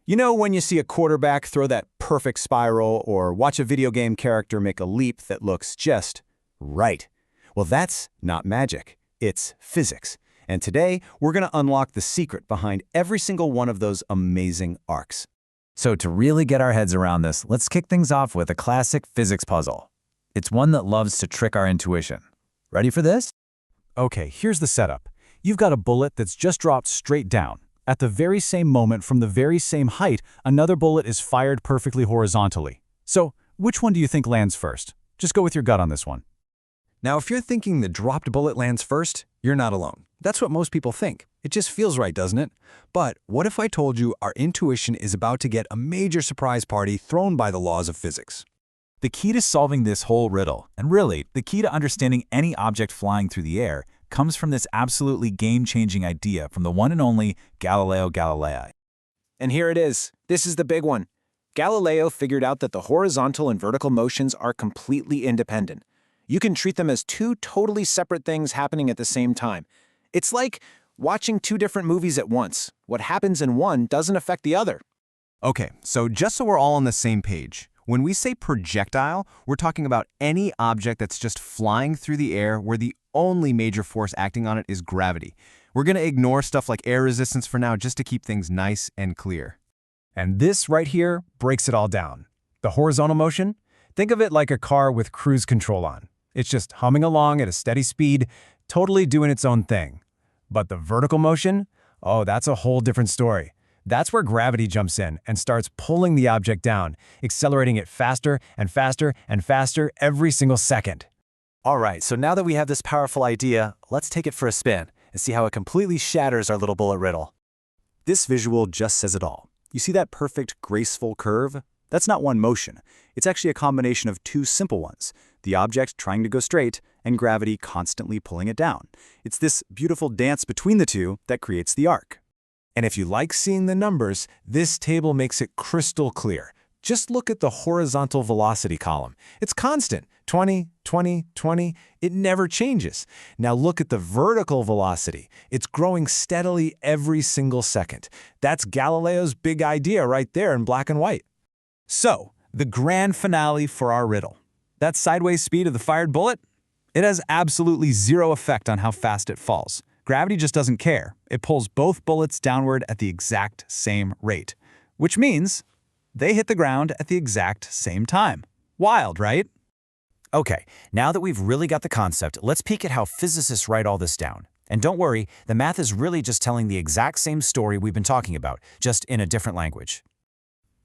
You know when you see a quarterback throw that perfect spiral or watch a video game character make a leap that looks just right? Well, that's not magic. It's physics. And today, we're going to unlock the secret behind every single one of those amazing arcs. So to really get our heads around this, let's kick things off with a classic physics puzzle. It's one that loves to trick our intuition. Ready for this? Okay, here's the setup. You've got a bullet that's just dropped straight down. At the very same moment, from the very same height, another bullet is fired perfectly horizontally. So, which one do you think lands first? Just go with your gut on this one. Now, if you're thinking the dropped bullet lands first, you're not alone. That's what most people think. It just feels right, doesn't it? But what if I told you our intuition is about to get a major surprise party thrown by the laws of physics? The key to solving this whole riddle, and really, the key to understanding any object flying through the air, comes from this absolutely game-changing idea from the one and only Galileo Galilei. And here it is. This is the big one. Galileo figured out that the horizontal and vertical motions are completely independent. You can treat them as two totally separate things happening at the same time. It's like watching two different movies at once. What happens in one doesn't affect the other. Okay, so just so we're all on the same page, when we say projectile, we're talking about any object that's just flying through the air where the only major force acting on it is gravity. We're going to ignore stuff like air resistance for now just to keep things nice and clear. And this right here breaks it all down. The horizontal motion? Think of it like a car with cruise control on. It's just humming along at a steady speed, totally doing its own thing. But the vertical motion? Oh, that's a whole different story. That's where gravity jumps in and starts pulling the object down, accelerating it faster and faster and faster every single second. All right, so now that we have this powerful idea, let's take it for a spin and see how it completely shatters our little bullet riddle. This visual just says it all. You see that perfect, graceful curve? That's not one motion. It's actually a combination of two simple ones, the object trying to go straight and gravity constantly pulling it down. It's this beautiful dance between the two that creates the arc. And if you like seeing the numbers, this table makes it crystal clear. Just look at the horizontal velocity column. It's constant, 20, 20, 20. It never changes. Now look at the vertical velocity. It's growing steadily every single second. That's Galileo's big idea right there in black and white. So, the grand finale for our riddle. That sideways speed of the fired bullet? It has absolutely zero effect on how fast it falls. Gravity just doesn't care. It pulls both bullets downward at the exact same rate, which means they hit the ground at the exact same time. Wild, right? Okay, now that we've really got the concept, let's peek at how physicists write all this down. And don't worry, the math is really just telling the exact same story we've been talking about, just in a different language.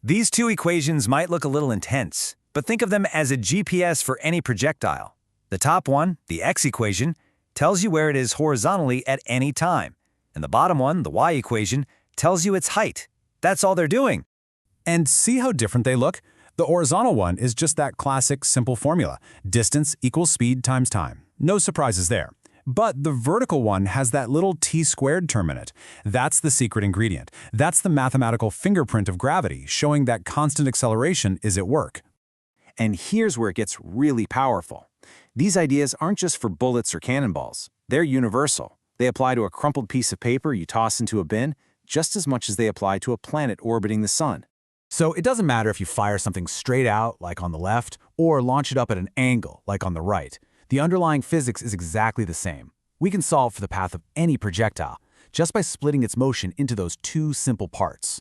These two equations might look a little intense, but think of them as a GPS for any projectile. The top one, the x equation, tells you where it is horizontally at any time. And the bottom one, the y equation, tells you its height. That's all they're doing. And see how different they look? The horizontal one is just that classic simple formula. Distance equals speed times time. No surprises there. But the vertical one has that little t-squared term in it. That's the secret ingredient. That's the mathematical fingerprint of gravity, showing that constant acceleration is at work. And here's where it gets really powerful. These ideas aren't just for bullets or cannonballs. They're universal. They apply to a crumpled piece of paper you toss into a bin just as much as they apply to a planet orbiting the sun. So it doesn't matter if you fire something straight out, like on the left, or launch it up at an angle, like on the right. The underlying physics is exactly the same. We can solve for the path of any projectile just by splitting its motion into those two simple parts.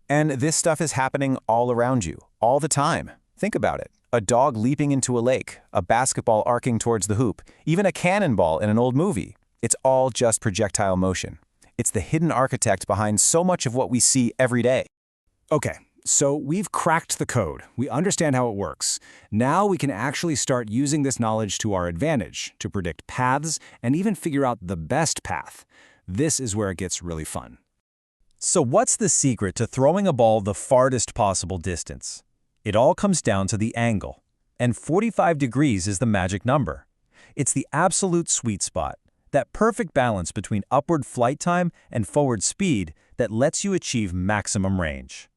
And this stuff is happening all around you, all the time. Think about it. A dog leaping into a lake, a basketball arcing towards the hoop, even a cannonball in an old movie. It's all just projectile motion. It's the hidden architect behind so much of what we see every day. Okay, so we've cracked the code. We understand how it works. Now we can actually start using this knowledge to our advantage, to predict paths and even figure out the best path. This is where it gets really fun. So what's the secret to throwing a ball the farthest possible distance? It all comes down to the angle, and 45 degrees is the magic number. It's the absolute sweet spot, that perfect balance between upward flight time and forward speed that lets you achieve maximum range.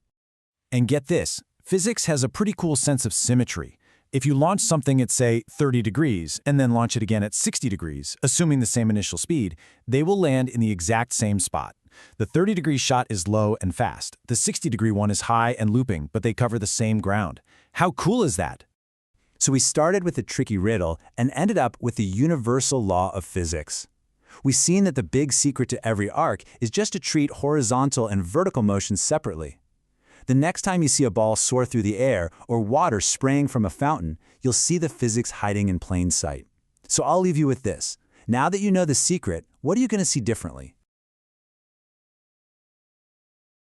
And get this, physics has a pretty cool sense of symmetry. If you launch something at, say, 30 degrees and then launch it again at 60 degrees, assuming the same initial speed, they will land in the exact same spot. The 30-degree shot is low and fast. The 60-degree one is high and looping, but they cover the same ground. How cool is that? So we started with a tricky riddle and ended up with the universal law of physics. We've seen that the big secret to every arc is just to treat horizontal and vertical motion separately. The next time you see a ball soar through the air or water spraying from a fountain, you'll see the physics hiding in plain sight. So I'll leave you with this. Now that you know the secret, what are you going to see differently?